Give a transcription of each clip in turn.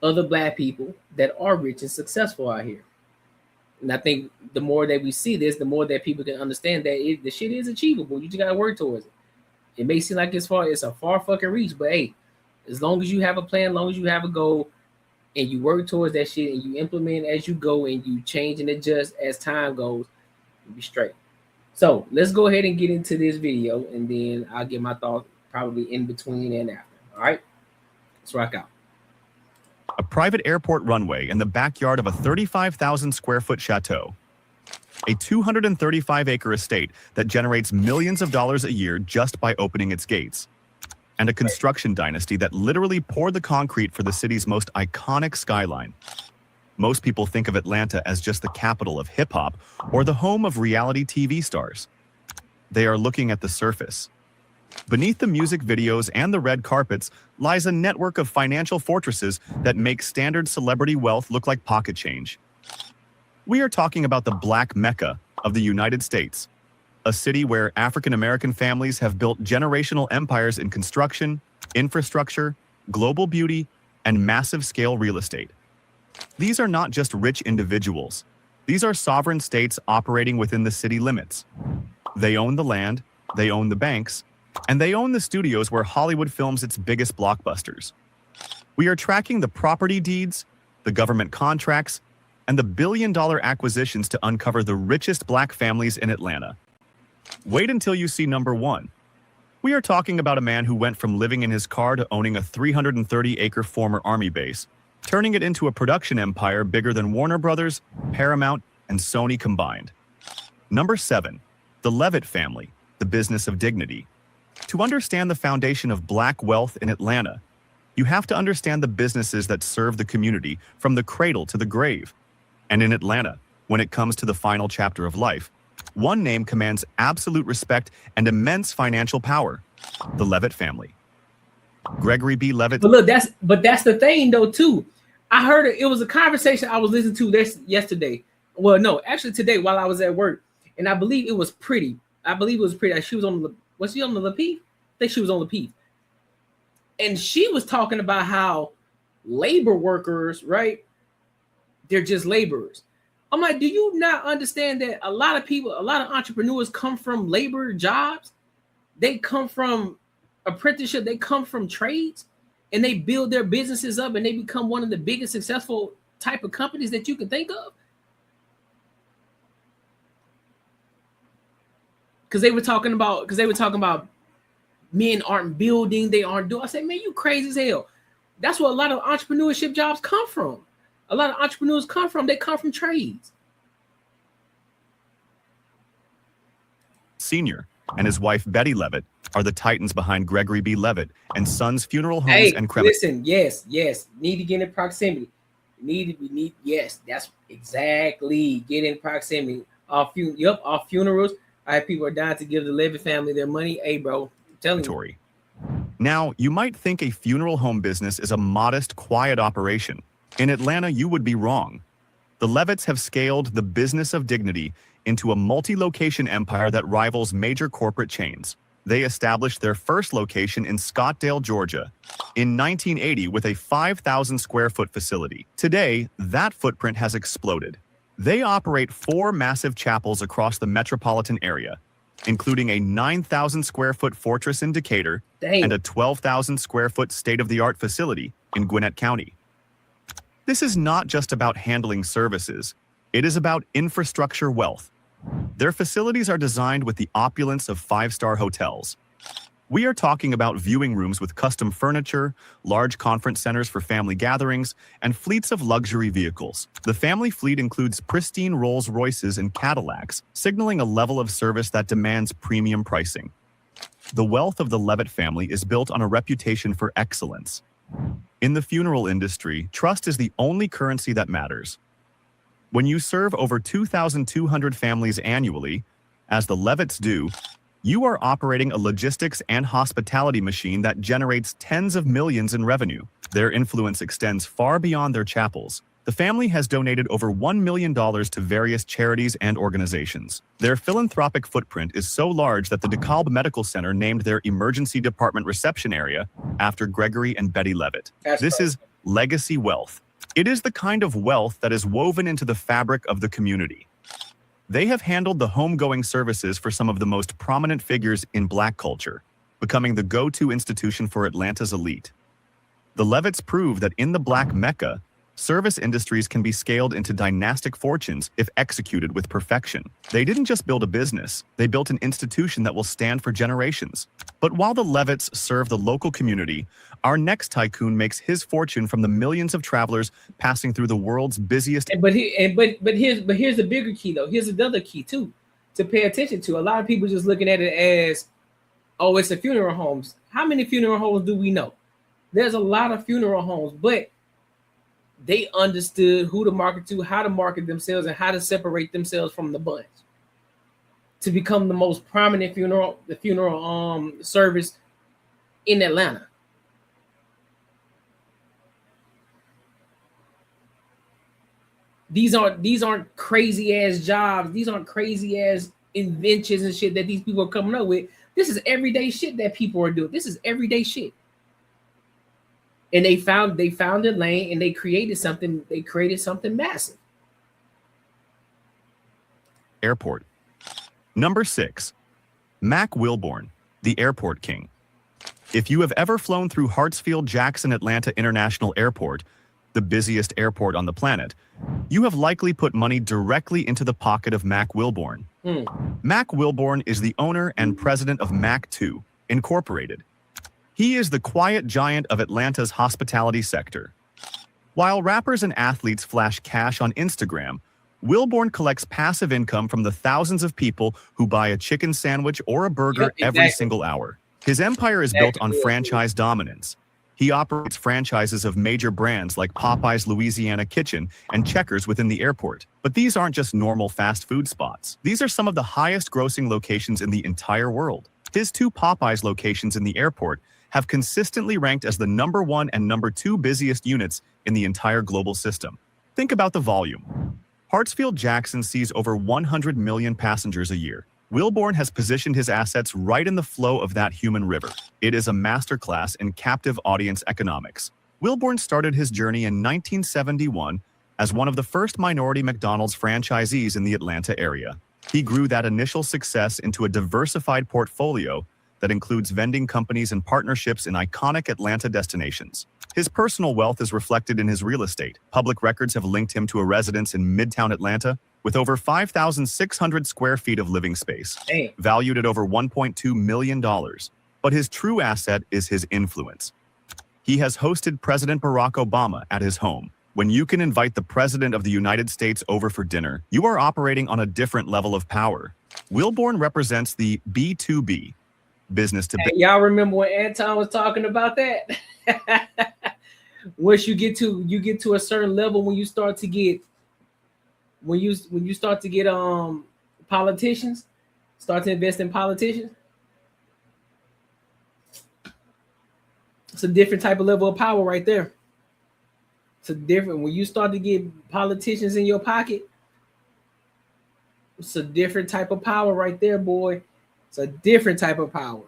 other black people that are rich and successful out here. And I think the more that we see this, the more that people can understand that the shit is achievable. You just gotta work towards it. It may seem like it's a far fucking reach, but hey, as long as you have a plan, as long as you have a goal, and you work towards that shit, and you implement as you go, and you change and adjust as time goes, you'll be straight. So let's go ahead and get into this video, and then I'll get my thoughts probably in between and after. All right, let's rock out. A private airport runway in the backyard of a 35,000 square foot chateau. A 235-acre estate that generates millions of dollars a year just by opening its gates. And a construction dynasty that literally poured the concrete for the city's most iconic skyline. Most people think of Atlanta as just the capital of hip-hop or the home of reality TV stars. They are looking at the surface. Beneath the music videos and the red carpets lies a network of financial fortresses that make standard celebrity wealth look like pocket change. We are talking about the Black Mecca of the United States, a city where African-American families have built generational empires in construction, infrastructure, global beauty, and massive-scale real estate. These are not just rich individuals. These are sovereign states operating within the city limits. They own the land, they own the banks, and they own the studios where Hollywood films its biggest blockbusters. We are tracking the property deeds, the government contracts, and the billion-dollar acquisitions to uncover the richest black families in Atlanta. Wait until you see number one. We are talking about a man who went from living in his car to owning a 330-acre former Army base, turning it into a production empire bigger than Warner Brothers, Paramount, and Sony combined. Number 7. The Levitt family, the business of dignity. To understand the foundation of black wealth in Atlanta, you have to understand the businesses that serve the community from the cradle to the grave. And in Atlanta, when it comes to the final chapter of life, one name commands absolute respect and immense financial power: the Levitt family. Gregory B. Levitt. But look, that's the thing though too. I heard it was a conversation I was listening to this yesterday. Well, no, actually today while I was at work, and I believe it was Pretty. Like she was on was she on the Lapeef? I think she was on Lapeef. And she was talking about how labor workers, right? They're just laborers. I'm like, do you not understand that a lot of people, a lot of entrepreneurs come from labor jobs? They come from apprenticeship, they come from trades, and they build their businesses up and they become one of the biggest successful type of companies that you can think of. Because they were talking about men aren't building, they aren't doing. I said, man, you crazy as hell. That's where a lot of entrepreneurship jobs come from. A lot of entrepreneurs they come from trades. Sr. and his wife Betty Levitt are the titans behind Gregory B. Levitt and Sons Funeral Homes and Listen, yes, need to get in proximity. Yes, that's exactly, get in proximity. Our funerals. I have people are dying to give the Levitt family their money. Hey, bro, I'm telling you. Now, you might think a funeral home business is a modest, quiet operation. In Atlanta, you would be wrong. The Levitts have scaled the business of dignity into a multi-location empire that rivals major corporate chains. They established their first location in Scottsdale, Georgia, in 1980 with a 5,000 square foot facility. Today, that footprint has exploded. They operate 4 massive chapels across the metropolitan area, including a 9,000 square foot fortress in Decatur and a 12,000 square foot state-of-the-art facility in Gwinnett County. This is not just about handling services. It is about infrastructure wealth. Their facilities are designed with the opulence of 5-star hotels. We are talking about viewing rooms with custom furniture, large conference centers for family gatherings, and fleets of luxury vehicles. The family fleet includes pristine Rolls-Royces and Cadillacs, signaling a level of service that demands premium pricing. The wealth of the Levitt family is built on a reputation for excellence. In the funeral industry, trust is the only currency that matters. When you serve over 2,200 families annually, as the Levitts do, you are operating a logistics and hospitality machine that generates tens of millions in revenue. Their influence extends far beyond their chapels. The family has donated over $1 million to various charities and organizations. Their philanthropic footprint is so large that the DeKalb Medical Center named their emergency department reception area after Gregory and Betty Levitt. This is legacy wealth. It is the kind of wealth that is woven into the fabric of the community. They have handled the homegoing services for some of the most prominent figures in Black culture, becoming the go-to institution for Atlanta's elite. The Levitts prove that in the Black Mecca, service industries can be scaled into dynastic fortunes if executed with perfection. They didn't just build a business, they built an institution that will stand for generations. But while the Levitts serve the local community, our next tycoon makes his fortune from the millions of travelers passing through the world's busiest. But here's the bigger key though. Here's another key too to pay attention to. A lot of people just looking at it as, oh, it's the funeral homes. How many funeral homes do we know? There's a lot of funeral homes, but they understood who to market to, how to market themselves, and how to separate themselves from the bunch to become the most prominent funeral service in Atlanta. These aren't crazy ass jobs. These aren't crazy ass inventions and shit that these people are coming up with. This is everyday shit that people are doing. This is everyday shit. And they found their lane and they created something. They created something massive. Airport. Number 6. Mac Wilborn, the airport king. If you have ever flown through Hartsfield-Jackson Atlanta International Airport, the busiest airport on the planet, you have likely put money directly into the pocket of Mac Wilborn. Mac Wilborn is the owner and president of Mac 2, Incorporated. He is the quiet giant of Atlanta's hospitality sector. While rappers and athletes flash cash on Instagram, Wilborn collects passive income from the thousands of people who buy a chicken sandwich or a burger every single hour. His empire is built on franchise dominance. He operates franchises of major brands like Popeye's Louisiana Kitchen and Checkers within the airport. But these aren't just normal fast food spots. These are some of the highest grossing locations in the entire world. His 2 Popeye's locations in the airport have consistently ranked as the number 1 and number 2 busiest units in the entire global system. Think about the volume. Hartsfield-Jackson sees over 100 million passengers a year. Wilborn has positioned his assets right in the flow of that human river. It is a masterclass in captive audience economics. Wilborn started his journey in 1971 as one of the first minority McDonald's franchisees in the Atlanta area. He grew that initial success into a diversified portfolio that includes vending companies and partnerships in iconic Atlanta destinations. His personal wealth is reflected in his real estate. Public records have linked him to a residence in Midtown Atlanta with over 5,600 square feet of living space, valued at over $1.2 million. But his true asset is his influence. He has hosted President Barack Obama at his home. When you can invite the President of the United States over for dinner, you are operating on a different level of power. Wilborn represents the B2B, business to business. Y'all remember when Anton was talking about that? Once you get to a certain level, when you start to get politicians, start to invest in politicians, it's a different type of level of power right there. It's a different, when you start to get politicians in your pocket, it's a different type of power right there, boy. It's a different type of power.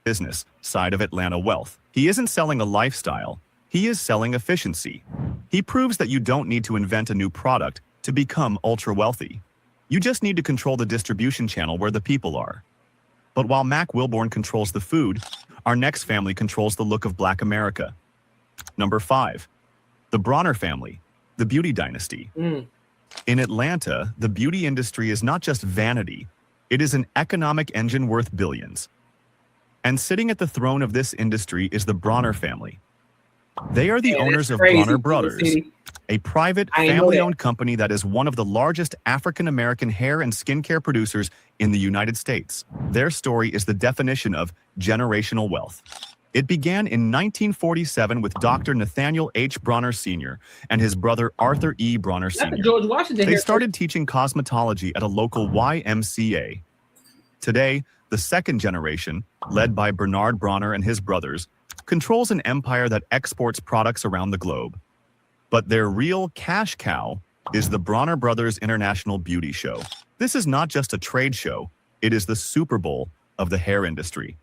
Business side of Atlanta wealth. He isn't selling a lifestyle. He is selling efficiency. He proves that you don't need to invent a new product to become ultra wealthy. You just need to control the distribution channel where the people are. But while Mac Wilborn controls the food, our next family controls the look of Black America. Number 5, the Bronner family, the beauty dynasty. In Atlanta, the beauty industry is not just vanity. It is an economic engine worth billions. And sitting at the throne of this industry is the Bronner family. They are the owners of Bronner Brothers, a private, family-owned company that is one of the largest African-American hair and skincare producers in the United States. Their story is the definition of generational wealth. It began in 1947 with Dr. Nathaniel H. Bronner Sr. and his brother Arthur E. Bronner Sr. George Washington. They started teaching cosmetology at a local YMCA. Today, the second generation, led by Bernard Bronner and his brothers, controls an empire that exports products around the globe. But their real cash cow is the Bronner Brothers International Beauty Show. This is not just a trade show, it is the Super Bowl of the hair industry.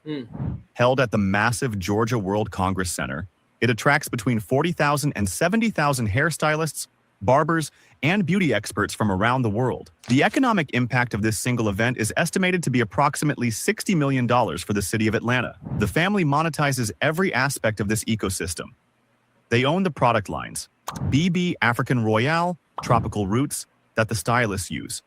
Held at the massive Georgia World Congress Center, It attracts between 40,000 and 70,000 hairstylists, barbers, and beauty experts from around the world. The economic impact of this single event is estimated to be approximately $60 million for the city of Atlanta. The family monetizes every aspect of this ecosystem. They own the product lines, BB African Royale, Tropical Roots, that the stylists use.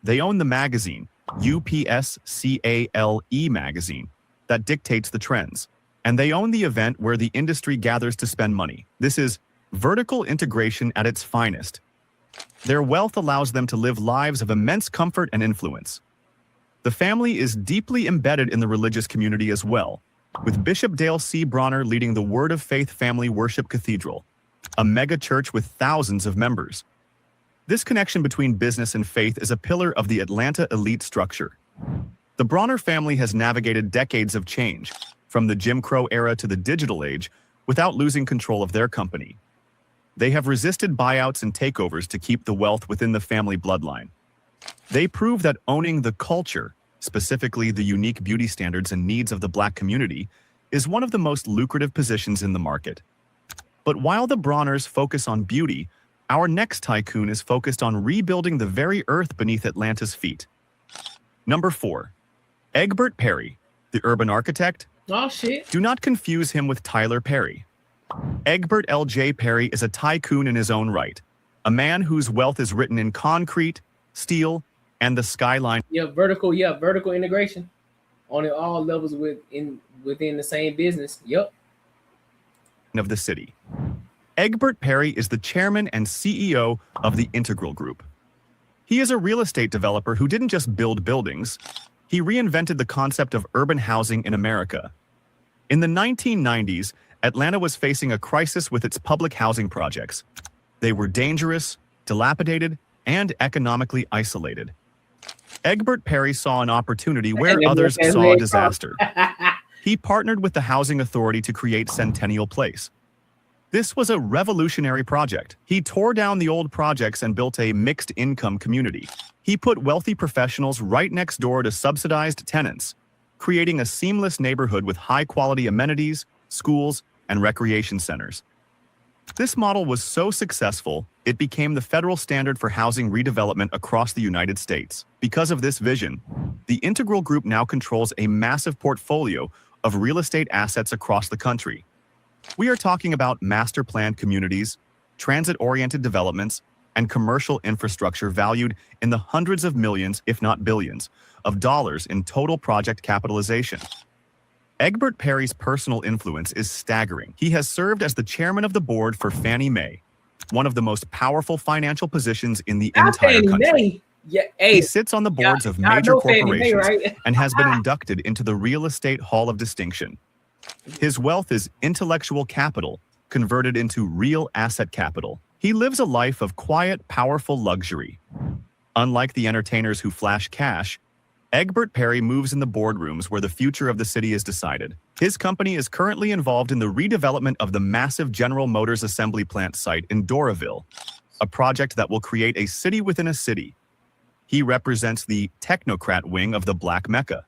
They own the magazine, UPSCALE magazine, that dictates the trends. And they own the event where the industry gathers to spend money. This is vertical integration at its finest. Their wealth allows them to live lives of immense comfort and influence. The family is deeply embedded in the religious community as well, with Bishop Dale C. Bronner leading the Word of Faith Family Worship Cathedral, a mega church with thousands of members. This connection between business and faith is a pillar of the Atlanta elite structure. The Bronner family has navigated decades of change, from the Jim Crow era to the digital age, without losing control of their company. They have resisted buyouts and takeovers to keep the wealth within the family bloodline. They prove that owning the culture, specifically the unique beauty standards and needs of the Black community, is one of the most lucrative positions in the market. But while the Bronners focus on beauty, our next tycoon is focused on rebuilding the very earth beneath Atlanta's feet. Number 4. Egbert Perry, the urban architect. Oh, shit. Do not confuse him with Tyler Perry. Egbert L.J. Perry is a tycoon in his own right, a man whose wealth is written in concrete, steel, and the skyline. Vertical integration on all levels within the same business. Of the city. Egbert Perry is the chairman and CEO of the Integral Group. He is a real estate developer who didn't just build buildings, he reinvented the concept of urban housing in America. In the 1990s, Atlanta was facing a crisis with its public housing projects. They were dangerous, dilapidated, and economically isolated. Egbert Perry saw an opportunity where others saw a disaster. He partnered with the Housing Authority to create Centennial Place. This was a revolutionary project. He tore down the old projects and built a mixed-income community. He put wealthy professionals right next door to subsidized tenants, creating a seamless neighborhood with high-quality amenities, schools, and recreation centers. This model was so successful, it became the federal standard for housing redevelopment across the United States. Because of this vision, the Integral Group now controls a massive portfolio of real estate assets across the country. We are talking about master-planned communities, transit-oriented developments, and commercial infrastructure valued in the hundreds of millions, if not billions, of dollars in total project capitalization. Egbert Perry's personal influence is staggering. He has served as the chairman of the board for Fannie Mae, one of the most powerful financial positions in the entire country. He sits on the boards of major corporations and has been inducted into the Real Estate Hall of Distinction. His wealth is intellectual capital converted into real asset capital. He lives a life of quiet, powerful luxury. Unlike the entertainers who flash cash, Egbert Perry moves in the boardrooms where the future of the city is decided. His company is currently involved in the redevelopment of the massive General Motors assembly plant site in Doraville, a project that will create a city within a city. He represents the technocrat wing of the Black Mecca.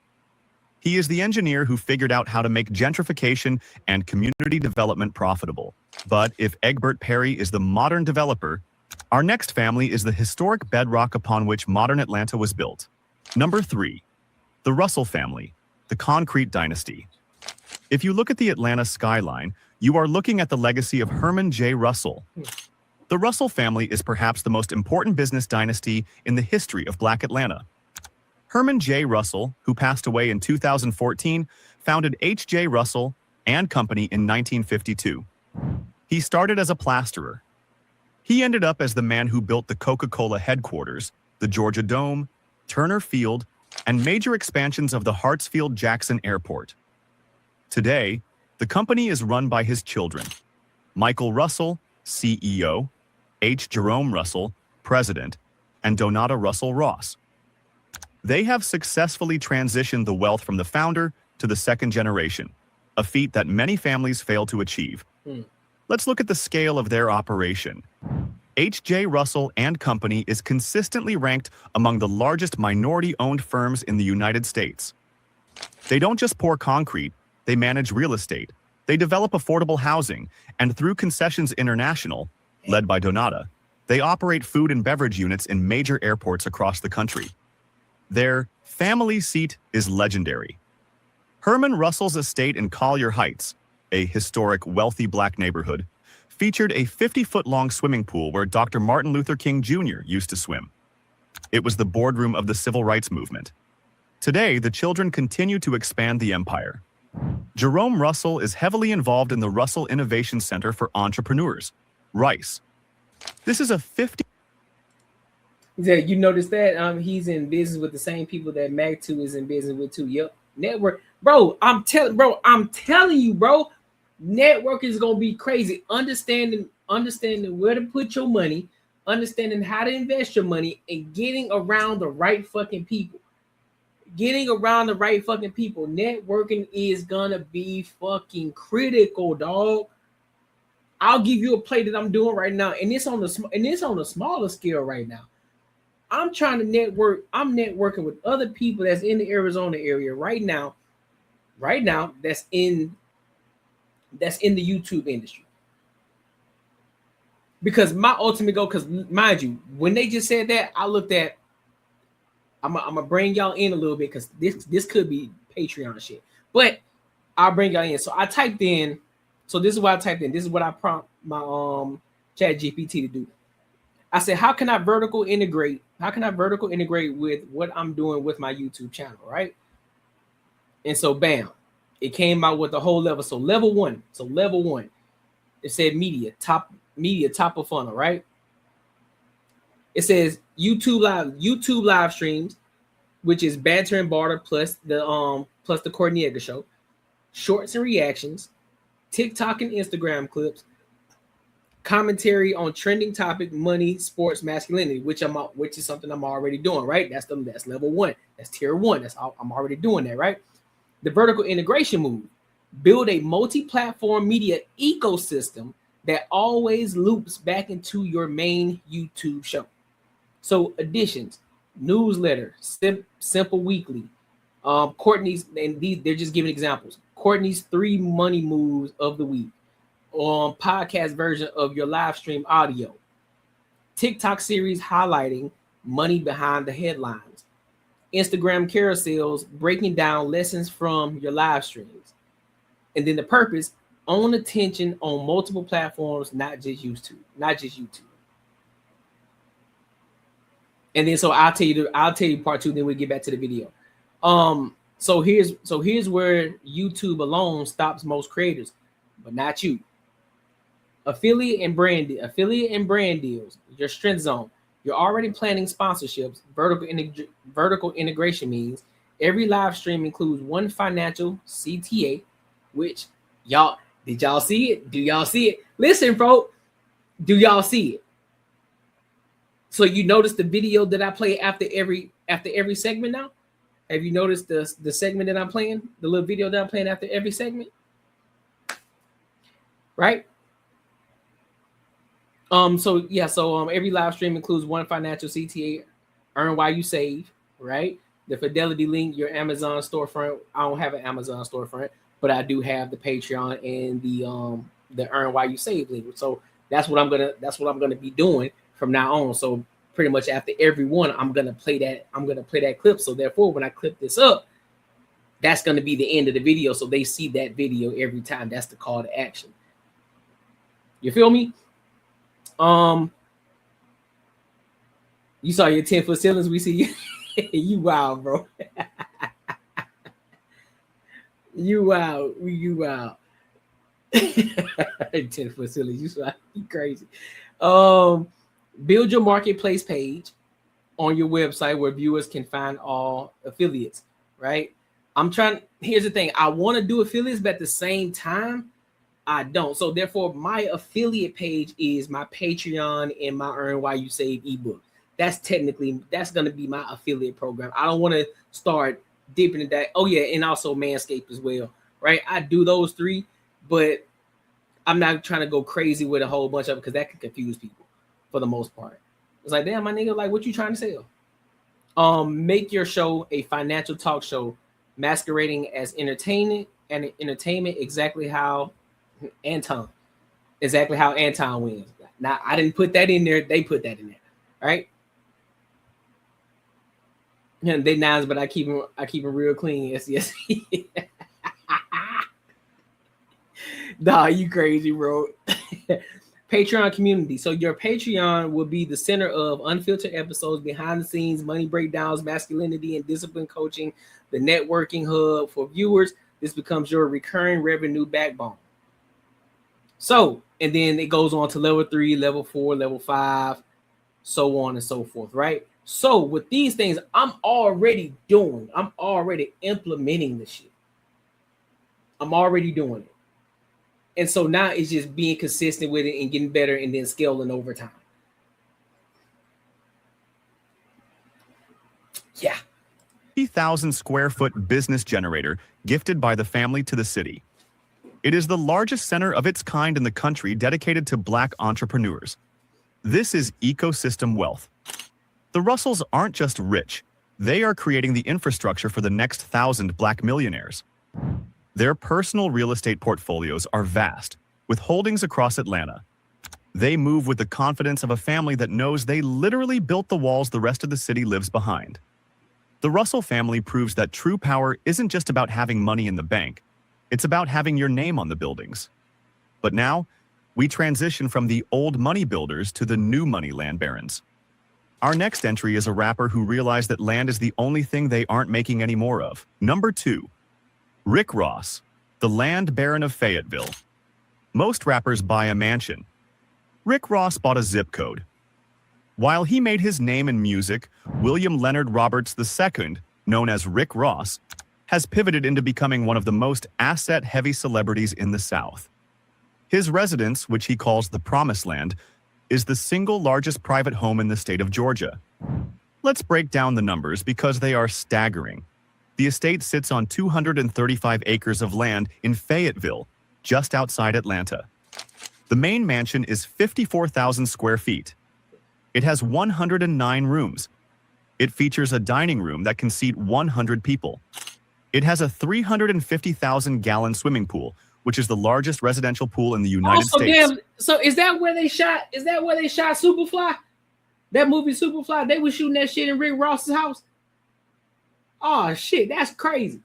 He is the engineer who figured out how to make gentrification and community development profitable. But if Egbert Perry is the modern developer, our next family is the historic bedrock upon which modern Atlanta was built. Number 3, the Russell family, the concrete dynasty. If you look at the Atlanta skyline, you are looking at the legacy of Herman J. Russell. The Russell family is perhaps the most important business dynasty in the history of Black Atlanta. Herman J. Russell, who passed away in 2014, founded H.J. Russell and Company in 1952. He started as a plasterer. He ended up as the man who built the Coca-Cola headquarters, the Georgia Dome, Turner Field, and major expansions of the Hartsfield-Jackson Airport. Today, the company is run by his children, Michael Russell, CEO, H. Jerome Russell, President, and Donata Russell Ross. They have successfully transitioned the wealth from the founder to the second generation, a feat that many families fail to achieve. Let's look at the scale of their operation. H.J. Russell and Company is consistently ranked among the largest minority-owned firms in the United States. They don't just pour concrete, they manage real estate, They develop affordable housing, and through Concessions International, led by Donata, they operate food and beverage units in major airports across the country. Their family seat is legendary. Herman Russell's estate in Collier Heights, a historic, wealthy black neighborhood, featured a 50-foot-long swimming pool where Dr. Martin Luther King Jr. used to swim. It was the boardroom of the civil rights movement. Today, the children continue to expand the empire. Jerome Russell is heavily involved in the Russell Innovation Center for Entrepreneurs, RICE. This is a 50. You notice that he's in business with the same people that Mag2 is in business with too. Yep, network, bro. I'm telling you, bro. Network is gonna be crazy. Understanding where to put your money, understanding how to invest your money, and getting around the right fucking people. Networking is gonna be fucking critical, dog. I'll give you a play that I'm doing right now, and it's on a smaller scale right now. I'm trying to network. I'm networking with other people that's in the Arizona area right now. That's in the YouTube industry. Because my ultimate goal, because mind you, when they just said that, I looked at. I'm gonna bring y'all in a little bit because this could be Patreon shit, but I'll bring y'all in. So I typed in. So this is what I typed in. This is what I prompt my Chat GPT to do. I said, how can I vertical integrate with what I'm doing with my YouTube channel, right? And so bam, it came out with the whole level. So level one, it said media top of funnel, right? It says YouTube live streams, which is banter and barter plus the Courtnee Edgar Show, shorts and reactions, TikTok and Instagram clips, commentary on trending topic, money, sports, masculinity, which is something I'm already doing, right? That's level one. That's tier one. I'm already doing that, right? The vertical integration move: build a multi-platform media ecosystem that always loops back into your main YouTube show. So additions, newsletter, simple weekly, Courtney's, and they're just giving examples. Courtney's 3 money moves of the week, podcast version of your live stream audio, TikTok series highlighting money behind the headlines, Instagram carousels breaking down lessons from your live streams, and then the purpose: own attention on multiple platforms, not just YouTube. And then so I'll tell you part 2, then we'll get back to the video. So here's where YouTube alone stops most creators, but not you. Affiliate and brand deals, your strength zone. You're already planning sponsorships. Vertical integration means every live stream includes one financial CTA, which did y'all see it? Do y'all see it? Listen, bro, do y'all see it? So you notice the video that I play after every segment now? Have you noticed the segment that I'm playing? The little video that I'm playing after every segment? Right? So every live stream includes one financial CTA, earn while you save, right? The Fidelity link, your Amazon storefront. I don't have an Amazon storefront, but I do have the Patreon and the earn while you save link. So that's what I'm gonna be doing from now on. So pretty much after every one, I'm gonna play that clip. So therefore, when I clip this up, that's gonna be the end of the video. So they see that video every time. That's the call to action. You feel me? You saw your 10-foot ceilings. We see you. You wild, bro. You wild. 10-foot ceilings. You crazy. Build your marketplace page on your website where viewers can find all affiliates, right? Here's the thing. I want to do affiliates, but at the same time, I don't. So therefore, my affiliate page is my Patreon and my Earn While You Save ebook. That's going to be my affiliate program. I don't want to start dipping into that. Oh yeah, and also Manscaped as well, right? I do those 3, but I'm not trying to go crazy with a whole bunch of it because that can confuse people for the most part. It's like, damn, my nigga, like, what you trying to sell? Make your show a financial talk show masquerading as entertainment, exactly how Anton. Exactly how Anton wins. Now I didn't put that in there. They put that in there, right? And they nines, but I keep them real clean. Yes. Nah, you crazy, bro. Patreon community. So your Patreon will be the center of unfiltered episodes, behind the scenes, money breakdowns, masculinity and discipline coaching, the networking hub for viewers. This becomes your recurring revenue backbone. So, and then it goes on to level 3, level 4, level 5, so on and so forth, right? So with these things, I'm already implementing this shit. I'm already doing it. And so now it's just being consistent with it and getting better and then scaling over time. Yeah. 50,000 square foot business generator gifted by the family to the city. It is the largest center of its kind in the country dedicated to Black entrepreneurs. This is ecosystem wealth. The Russells aren't just rich, they are creating the infrastructure for the next 1,000 Black millionaires. Their personal real estate portfolios are vast, with holdings across Atlanta. They move with the confidence of a family that knows they literally built the walls the rest of the city lives behind. The Russell family proves that true power isn't just about having money in the bank, it's about having your name on the buildings. But now, we transition from the old money builders to the new money land barons. Our next entry is a rapper who realized that land is the only thing they aren't making any more of. Number 2. Rick Ross, the land baron of Fayetteville. Most rappers buy a mansion. Rick Ross bought a zip code. While he made his name in music, William Leonard Roberts II, known as Rick Ross, has pivoted into becoming one of the most asset-heavy celebrities in the South. His residence, which he calls the Promised Land, is the single largest private home in the state of Georgia. Let's break down the numbers because they are staggering. The estate sits on 235 acres of land in Fayetteville, just outside Atlanta. The main mansion is 54,000 square feet. It has 109 rooms. It features a dining room that can seat 100 people. It has a 350,000-gallon swimming pool, which is the largest residential pool in the United States. Damn, so is that where they shot? Is that where they shot Superfly? That movie Superfly? They were shooting that shit in Rick Ross's house. Oh shit, that's crazy.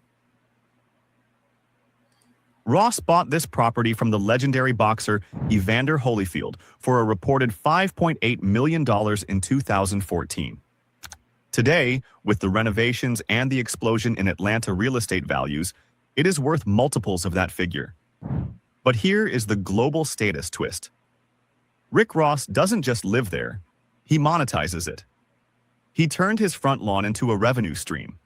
Ross bought this property from the legendary boxer Evander Holyfield for a reported $5.8 million in 2014. Today, with the renovations and the explosion in Atlanta real estate values, it is worth multiples of that figure. But here is the global status twist. Rick Ross doesn't just live there, he monetizes it. He turned his front lawn into a revenue stream.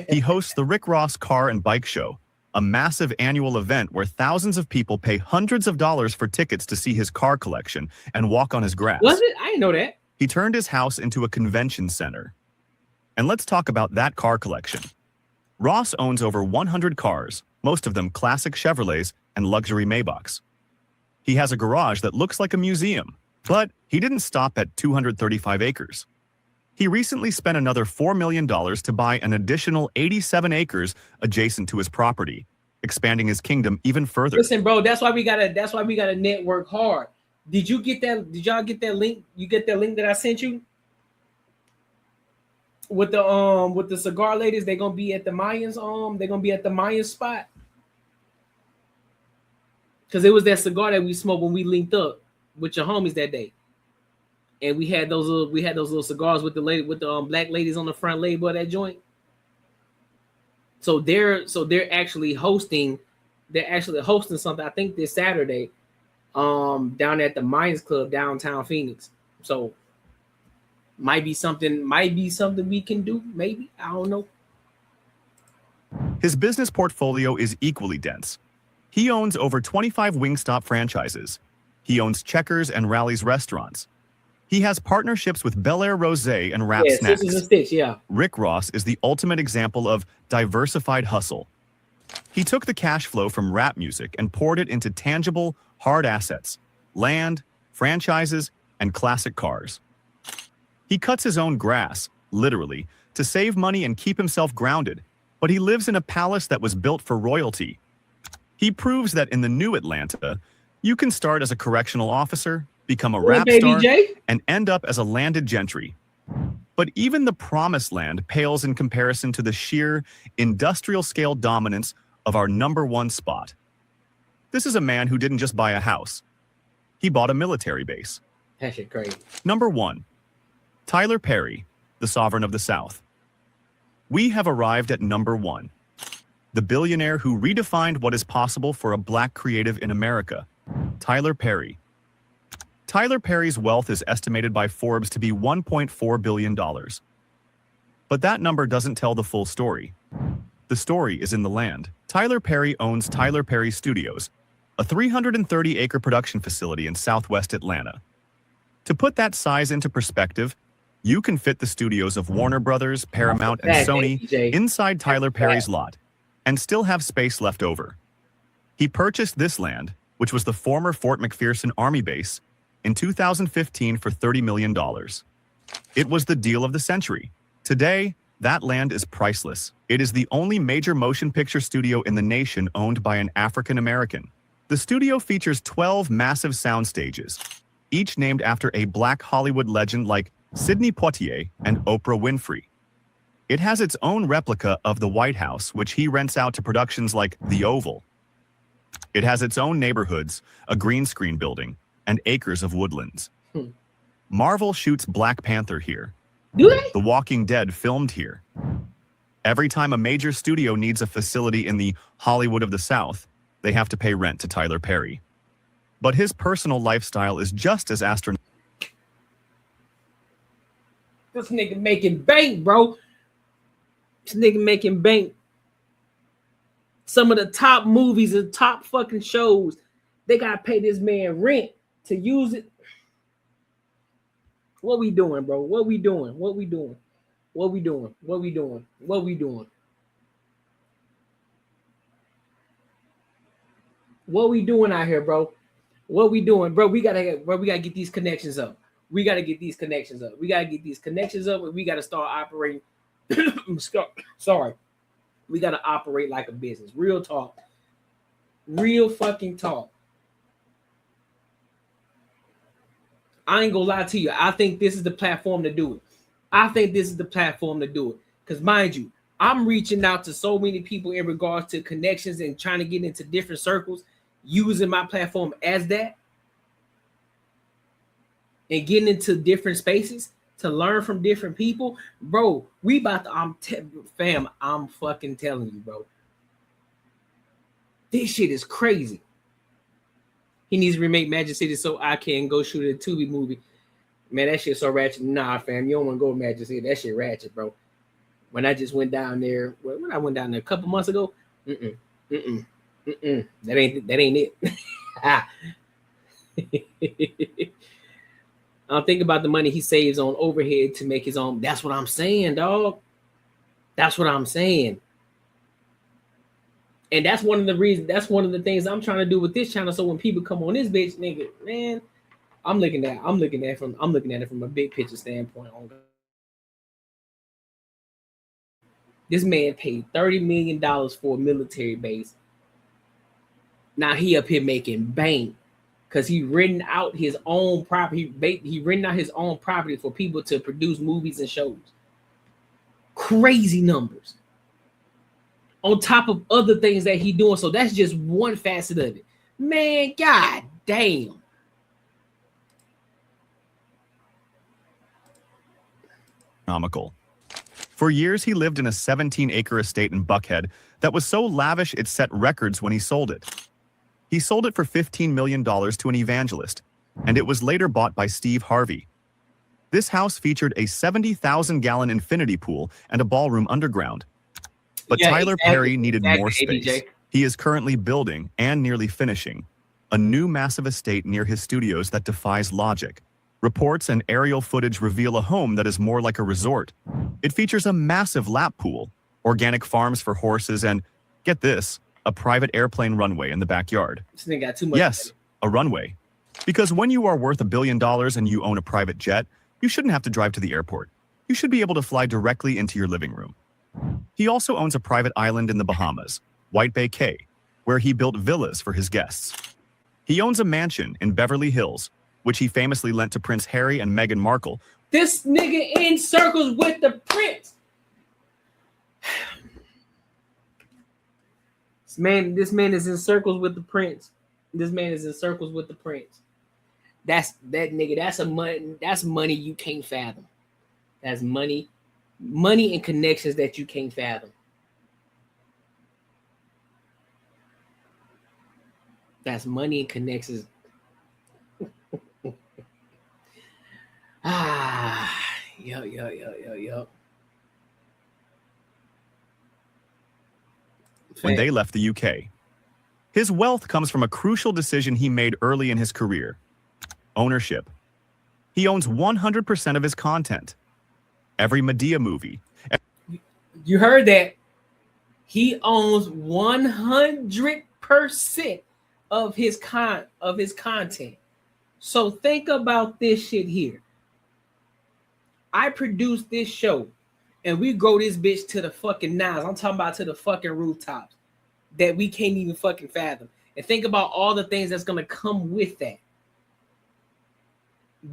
He hosts the Rick Ross Car and Bike Show, a massive annual event where thousands of people pay hundreds of dollars for tickets to see his car collection and walk on his grass. Was it? I didn't know that. He turned his house into a convention center. And let's talk about that car collection. Ross owns over 100 cars, most of them classic Chevrolets and luxury Maybachs. He has a garage that looks like a museum, but he didn't stop at 235 acres. He recently spent another $4 million to buy an additional 87 acres adjacent to his property, expanding his kingdom even further. Listen, bro, that's why we gotta network hard. Did you get that? Did y'all get that link? You get that link that I sent you? With the cigar ladies, they're gonna be at the Mayans, they're gonna be at the Mayan spot. Cause it was that cigar that we smoked when we linked up with your homies that day. And we had those little cigars with the black ladies on the front label of that joint. So they're actually hosting something, I think this Saturday, down at the Mayans Club downtown Phoenix. So might be something we can do, maybe. I don't know. His business portfolio is equally dense. He owns over 25 Wingstop franchises. He owns Checkers and Rally's restaurants. He has partnerships with Bel Air Rosé and Rap Snacks. Sisters and Sticks, yeah. Rick Ross is the ultimate example of diversified hustle. He took the cash flow from rap music and poured it into tangible, hard assets, land, franchises, and classic cars. He cuts his own grass, literally, to save money and keep himself grounded, but he lives in a palace that was built for royalty. He proves that in the new Atlanta, you can start as a correctional officer, become a What, rap Baby star, J? and end up as a landed gentry. But even the promised land pales in comparison to the sheer industrial-scale dominance of our #1 spot. This is a man who didn't just buy a house. He bought a military base. That shit crazy. Number 1. Tyler Perry, the sovereign of the South. We have arrived at number 1. The billionaire who redefined what is possible for a black creative in America. Tyler Perry. Tyler Perry's wealth is estimated by Forbes to be $1.4 billion. But that number doesn't tell the full story. The story is in the land. Tyler Perry owns Tyler Perry Studios, a 330-acre production facility in southwest Atlanta. To put that size into perspective, you can fit the studios of Warner Brothers, Paramount, and Sony inside Tyler Perry's lot and still have space left over. He purchased this land, which was the former Fort McPherson Army base, in 2015 for $30 million. It was the deal of the century. Today, that land is priceless. It is the only major motion picture studio in the nation owned by an African American. The studio features 12 massive sound stages, each named after a black Hollywood legend like Sidney Poitier and Oprah Winfrey. It has its own replica of the White House, which he rents out to productions like The Oval. It has its own neighborhoods, a green screen building, and acres of woodlands. Marvel shoots Black Panther here. Do they? The Walking Dead filmed here. Every time a major studio needs a facility in the Hollywood of the South, they have to pay rent to Tyler Perry. But his personal lifestyle is just as astronomical. This nigga making bank, bro. This nigga making bank. Some of the top movies and top fucking shows, they gotta pay this man rent to use it. What we doing, bro? What we doing? What we doing? What we doing? What we doing? What we doing? What we doing out here, bro? What we doing, bro? We gotta get these connections up. We gotta get these connections up. We gotta get these connections up, and we gotta start operating. Sorry, we gotta operate like a business. Real talk. Real fucking talk. I ain't gonna lie to you. I think this is the platform to do it. I think this is the platform to do it. Because mind you, I'm reaching out to so many people in regards to connections and trying to get into different circles, using my platform as that, and getting into different spaces to learn from different people. Bro, we about to, fam, I'm fucking telling you, bro. This shit is crazy. He needs to remake Magic City so I can go shoot a Tubi movie. Man, that shit so ratchet. Nah, fam, you don't want to go to Magic City. That shit ratchet, bro. When I just went down there, when I went down there a couple months ago, that ain't it. I'm thinking about the money he saves on overhead to make his own. That's what I'm saying, dog. That's what I'm saying. And that's one of the reasons. That's one of the things I'm trying to do with this channel. So when people come on this bitch, nigga, man, I'm looking at it from a big picture standpoint. This man paid $30 million for a military base. Now he up here making bank because he renting out his own property. He renting out his own property for people to produce movies and shows. Crazy numbers. On top of other things that he doing. So that's just one facet of it. Man, god damn. For years, he lived in a 17-acre estate in Buckhead that was so lavish it set records when he sold it. He sold it for $15 million to an evangelist, and it was later bought by Steve Harvey. This house featured a 70,000-gallon infinity pool and a ballroom underground. But Tyler Perry needed more space. ABJ. He is currently building, and nearly finishing, a new massive estate near his studios that defies logic. Reports and aerial footage reveal a home that is more like a resort. It features a massive lap pool, organic farms for horses, and, get this, a private airplane runway in the backyard. This thing got too much. Yes, a runway. Because when you are worth $1 billion and you own a private jet, you shouldn't have to drive to the airport. You should be able to fly directly into your living room. He also owns a private island in the Bahamas, White Bay Cay, where he built villas for his guests. He owns a mansion in Beverly Hills, which he famously lent to Prince Harry and Meghan Markle. This nigga in circles with the prince. This man is in circles with the prince. This man is in circles with the prince. That's that nigga. That's money you can't fathom. That's money and connections that you can't fathom. That's money and connections. Yo. When they left the UK. His wealth comes from a crucial decision he made early in his career: ownership. He owns 100% of his content. Every Medea movie. You heard that. He owns 100% of his content. So think about this shit here. I produce this show and we grow this bitch to the fucking nines. I'm talking about to the fucking rooftops that we can't even fucking fathom. And think about all the things that's gonna come with that.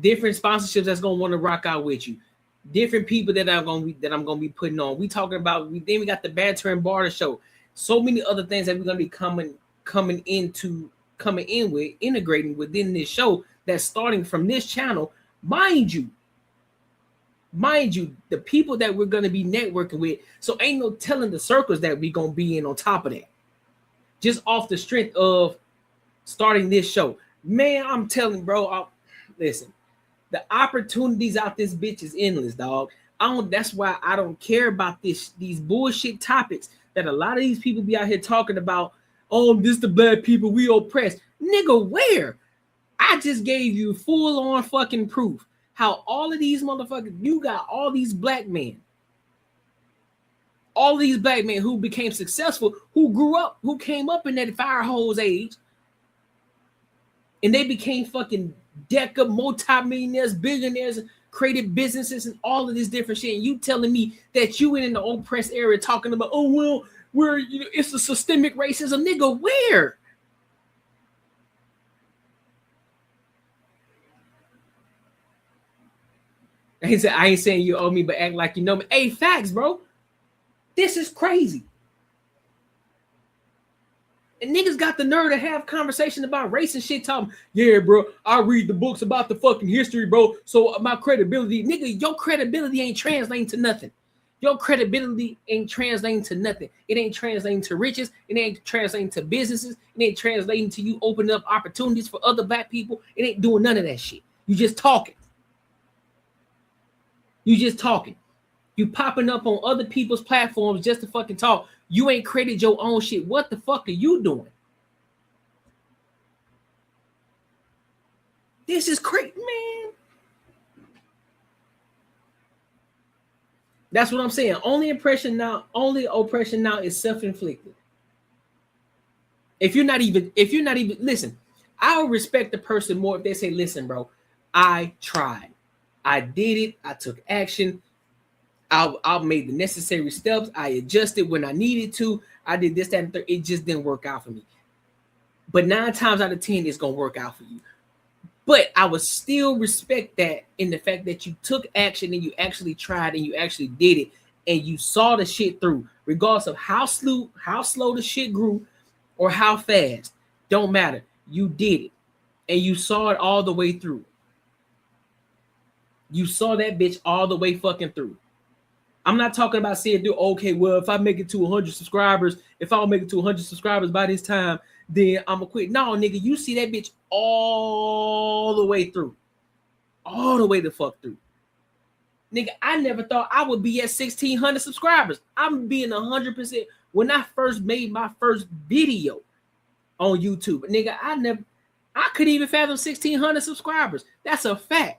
Different sponsorships that's gonna want to rock out with you. Different people that I'm gonna be putting on. We talking about we got the banter and barter show. So many other things that we're gonna be coming in with, integrating within this show that's starting from this channel. Mind you, the people that we're gonna be networking with. So ain't no telling the circles that we gonna be in on top of that. Just off the strength of starting this show. Man, I'm telling bro, listen. The opportunities out this bitch is endless, dog. That's why I don't care about these bullshit topics that a lot of these people be out here talking about. Oh, this the black people, we oppressed. Nigga, where? I just gave you full on fucking proof how all of these motherfuckers, you got all these black men. All these black men who became successful, who grew up, who came up in that fire hose age, and they became fucking deca multi-millionaires, billionaires, created businesses and all of this different shit. And you telling me that you went in the oppressed area talking about, oh well, it's a systemic racism, nigga. Where? I ain't saying you owe me, but act like you know me. Hey, facts, bro. This is crazy. And niggas got the nerve to have conversation about race and shit. Talking, yeah, bro, I read the books about the fucking history, bro. So my credibility, nigga, your credibility ain't translating to nothing. Your credibility ain't translating to nothing. It ain't translating to riches. It ain't translating to businesses. It ain't translating to you opening up opportunities for other black people. It ain't doing none of that shit. You just talking. You popping up on other people's platforms just to fucking talk. You ain't created your own shit. What the fuck are you doing? This is crazy, man. That's what I'm saying. Only oppression now is self-inflicted. If you're not even, listen, I'll respect the person more if they say, listen, bro, I tried. I did it. I took action. I made the necessary steps. I adjusted when I needed to. I did this, that, and third. It just didn't work out for me. But 9 times out of 10, it's going to work out for you. But I would still respect that in the fact that you took action and you actually tried and you actually did it and you saw the shit through, regardless of how slow the shit grew or how fast. Don't matter. You did it and you saw it all the way through. You saw that bitch all the way fucking through. I'm not talking about saying, dude, okay, well, if I make it to 100 subscribers, if I don't make it to 100 subscribers by this time, then I'm gonna quit. No, nigga, you see that bitch all the way through. All the way the fuck through. Nigga, I never thought I would be at 1,600 subscribers. I'm being 100%. When I first made my first video on YouTube, nigga, I couldn't even fathom 1,600 subscribers. That's a fact.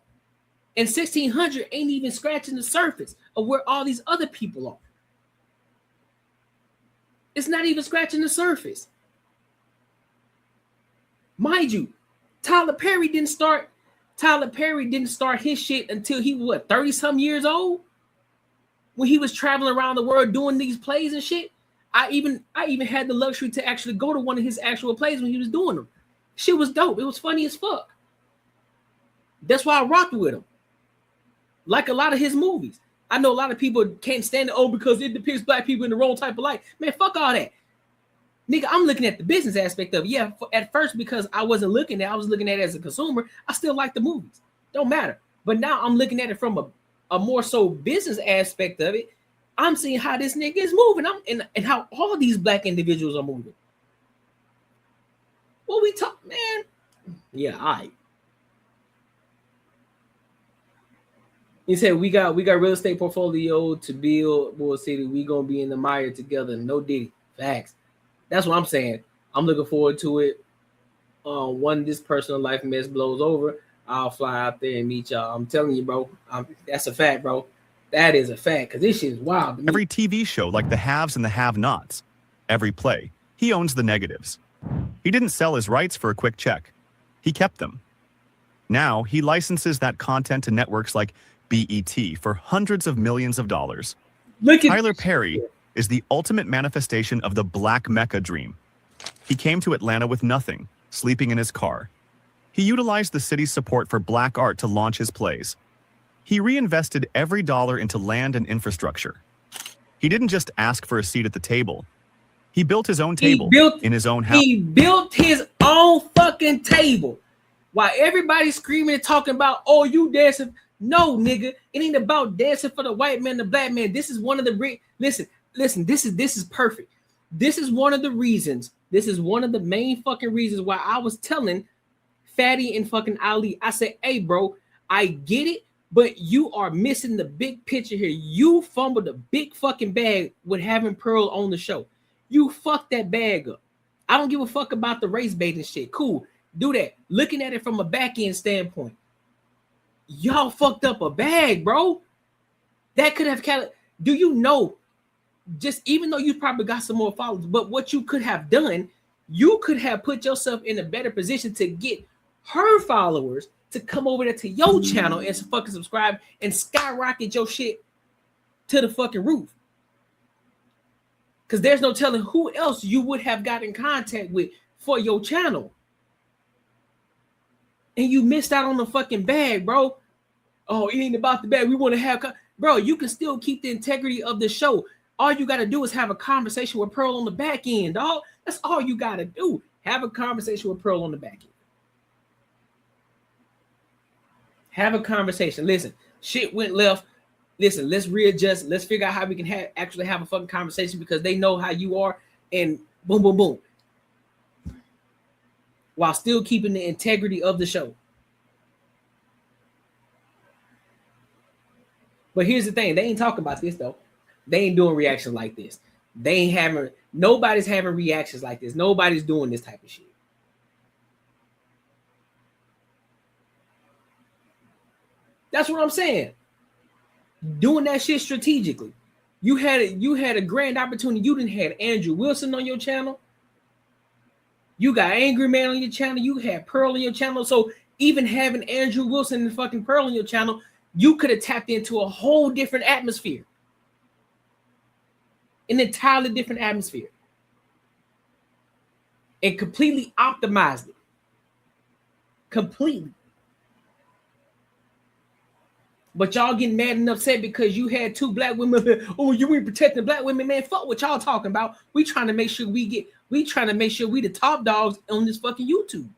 And 1,600 ain't even scratching the surface of where all these other people are. It's not even scratching the surface. Mind you, Tyler Perry didn't start his shit until he was 30-some years old? When he was traveling around the world doing these plays and shit? I even had the luxury to actually go to one of his actual plays when he was doing them. Shit was dope. It was funny as fuck. That's why I rocked with him. Like a lot of his movies. I know a lot of people can't stand it, because it depicts black people in the wrong type of light. Man, fuck all that. Nigga, I'm looking at the business aspect of it. Yeah, at first, because I wasn't looking at it, I was looking at it as a consumer. I still like the movies. Don't matter. But now I'm looking at it from a more so business aspect of it. I'm seeing how this nigga is moving. And how all these black individuals are moving. What we talk, man? Yeah, all right. He said we got real estate portfolio to build Bull City. We gonna be in the mire together. No Diddy. Facts. That's what I'm saying. I'm looking forward to it. When this personal life mess blows over, I'll fly out there and meet y'all. I'm telling you, bro. That's a fact, bro. That is a fact, because this shit is wild to me. Every TV show, like the haves and the have-nots. Every play, he owns the negatives. He didn't sell his rights for a quick check. He kept them. Now, he licenses that content to networks like BET for hundreds of millions of dollars. Tyler Perry is the ultimate manifestation of the Black Mecca dream. He came to Atlanta with nothing, sleeping in his car. He utilized the city's support for black art to launch his plays. He reinvested every dollar into land and infrastructure. He didn't just ask for a seat at the table. He built his own table in his own house. He built his own fucking table. While everybody's screaming and talking about, oh, you dancing. No, nigga, it ain't about dancing for the white man, the black man. This is one of the listen. This is perfect. This is one of the reasons. This is one of the main fucking reasons why I was telling Fatty and fucking Ali. I said, hey, bro, I get it, but you are missing the big picture here. You fumbled a big fucking bag with having Pearl on the show. You fucked that bag up. I don't give a fuck about the race baiting shit. Cool, do that. Looking at it from a back end standpoint. Y'all fucked up a bag, bro. That could have do you know, just even though you probably got some more followers, but what you could have done, you could have put yourself in a better position to get her followers to come over there to your channel and fucking subscribe and skyrocket your shit to the fucking roof. Because there's no telling who else you would have got in contact with for your channel. And you missed out on the fucking bag, bro. Oh, it ain't about the bag. We want to have... Bro, you can still keep the integrity of the show. All you got to do is have a conversation with Pearl on the back end, dog. That's all you got to do. Have a conversation with Pearl on the back end. Have a conversation. Listen, shit went left. Listen, let's readjust. Let's figure out how we can actually have a fucking conversation, because they know how you are, and boom, boom, boom. While still keeping the integrity of the show. But here's the thing. They ain't talking about this, though. They ain't doing reactions like this. Nobody's having reactions like this. Nobody's doing this type of shit. That's what I'm saying. Doing that shit strategically. You had a grand opportunity. You didn't have Andrew Wilson on your channel. You got Angry Man on your channel. You had Pearl on your channel. So even having Andrew Wilson and fucking Pearl on your channel, you could have tapped into a whole different atmosphere. An entirely different atmosphere. And completely optimized it. Completely. But y'all getting mad and upset because you had two black women. Oh, you ain't protecting black women, man. Fuck what y'all talking about. We trying to make sure we the top dogs on this fucking YouTube.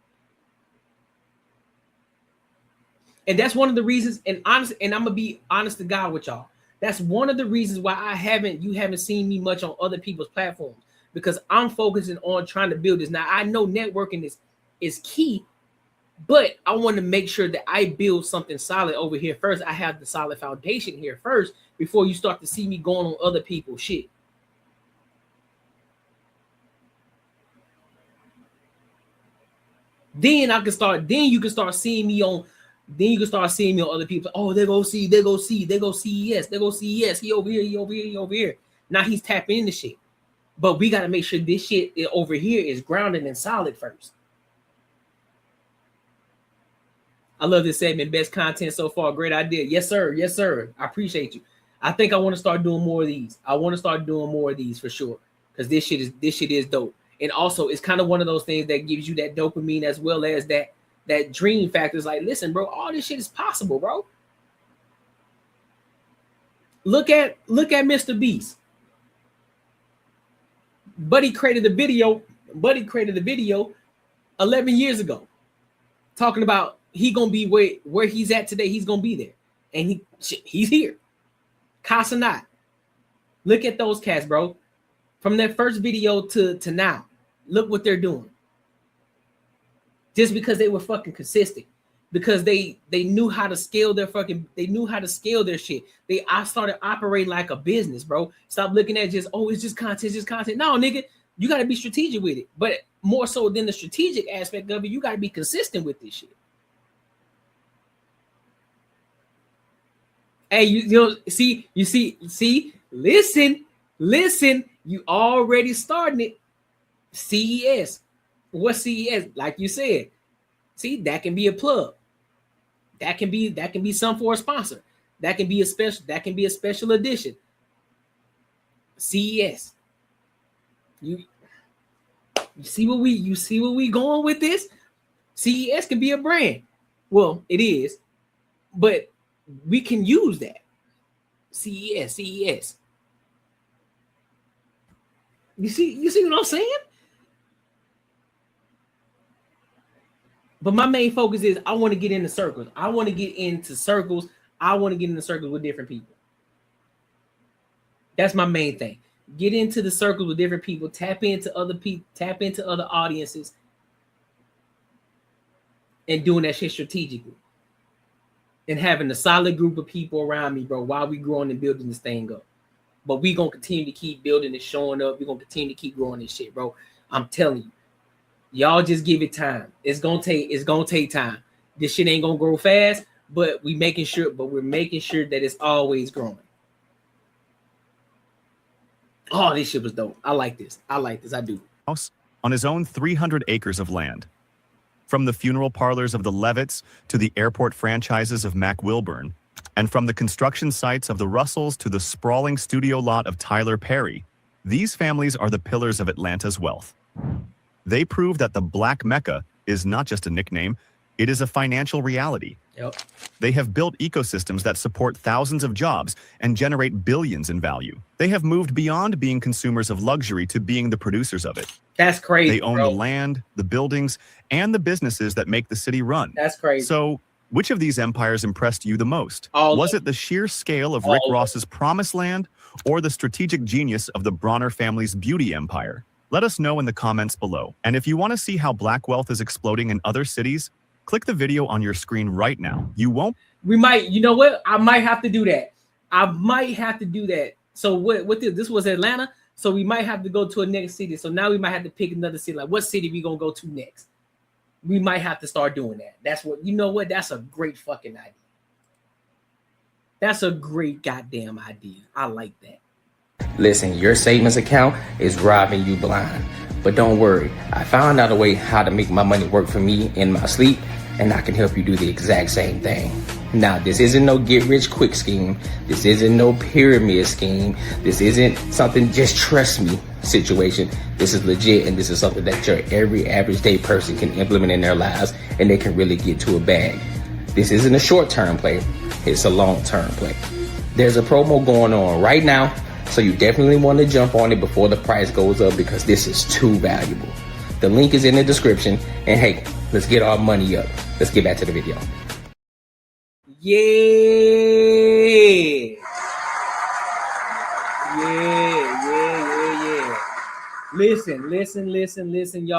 And that's one of the reasons, and I'm gonna be honest to God with y'all. That's one of the reasons why you haven't seen me much on other people's platforms, because I'm focusing on trying to build this. Now I know networking is key, but I want to make sure that I build something solid over here first. I have the solid foundation here first before you start to see me going on other people's shit. Then you can start seeing me on. Then you can start seeing me on other people. Oh, they go CES. He over here. Now he's tapping into shit. But we got to make sure this shit over here is grounded and solid first. I love this segment. Best content so far. Great idea. Yes, sir. I appreciate you. I think I want to start doing more of these. For sure. because this shit is dope. And also, it's kind of one of those things that gives you that dopamine as well as that dream factor. It's like, listen, bro, all this shit is possible, bro. Look at Mr. Beast. Buddy created the video 11 years ago, talking about he gonna be where he's at today. He's gonna be there, and he's here. Casa not. Look at those cats, bro. From that first video to now, look what they're doing. Just because they were fucking consistent, because they knew how to scale their shit. I started operating like a business, bro. Stop looking at it's just content. No, nigga, you got to be strategic with it. But more so than the strategic aspect of it, you got to be consistent with this shit. Hey, you see, listen, you already starting it. CES. What's CES? Like you said, see, that can be a plug. That can be some for a sponsor. That can be a special edition. CES. You see what we going with this? CES can be a brand. Well, it is, but we can use that. CES. You see what I'm saying? But my main focus is I want to get into circles. I want to get into circles with different people. That's my main thing. Get into the circles with different people. Tap into other people. Tap into other audiences. And doing that shit strategically. And having a solid group of people around me, bro, while we growing and building this thing up. But we going to continue to keep building and showing up. We're going to continue to keep growing this shit, bro. I'm telling you. Y'all just give it time. It's gonna take time. This shit ain't gonna grow fast, but we're making sure that it's always growing. Oh, this shit was dope. I like this. I do. House on his own 300 acres of land. From the funeral parlors of the Levitts to the airport franchises of Mac Wilburn, and from the construction sites of the Russells to the sprawling studio lot of Tyler Perry, these families are the pillars of Atlanta's wealth. They prove that the Black Mecca is not just a nickname, it is a financial reality. Yep. They have built ecosystems that support thousands of jobs and generate billions in value. They have moved beyond being consumers of luxury to being the producers of it. That's crazy. They own the land, the buildings, and the businesses that make the city run. That's crazy. So, which of these empires impressed you the most? Was it the sheer scale of Rick Ross's Promised Land or the strategic genius of the Bronner family's beauty empire? Let us know in the comments below. And if you want to see how black wealth is exploding in other cities, click the video on your screen right now. We might, you know what? I might have to do that. So what this was Atlanta. So we might have to go to a next city. So now we might have to pick another city. Like, what city we gonna go to next? We might have to start doing that. That's a great fucking idea. That's a great goddamn idea. I like that. Listen, your savings account is robbing you blind. But don't worry, I found out a way how to make my money work for me in my sleep, and I can help you do the exact same thing. Now, this isn't no get rich quick scheme. This isn't no pyramid scheme. This isn't something just trust me situation. This is legit, and this is something that your every average day person can implement in their lives, and they can really get to a bag. This isn't a short-term play. It's a long-term play. There's a promo going on right now, so you definitely want to jump on it before the price goes up because this is too valuable. The link is in the description. And hey, let's get our money up. Let's get back to the video. Yeah. Listen, y'all.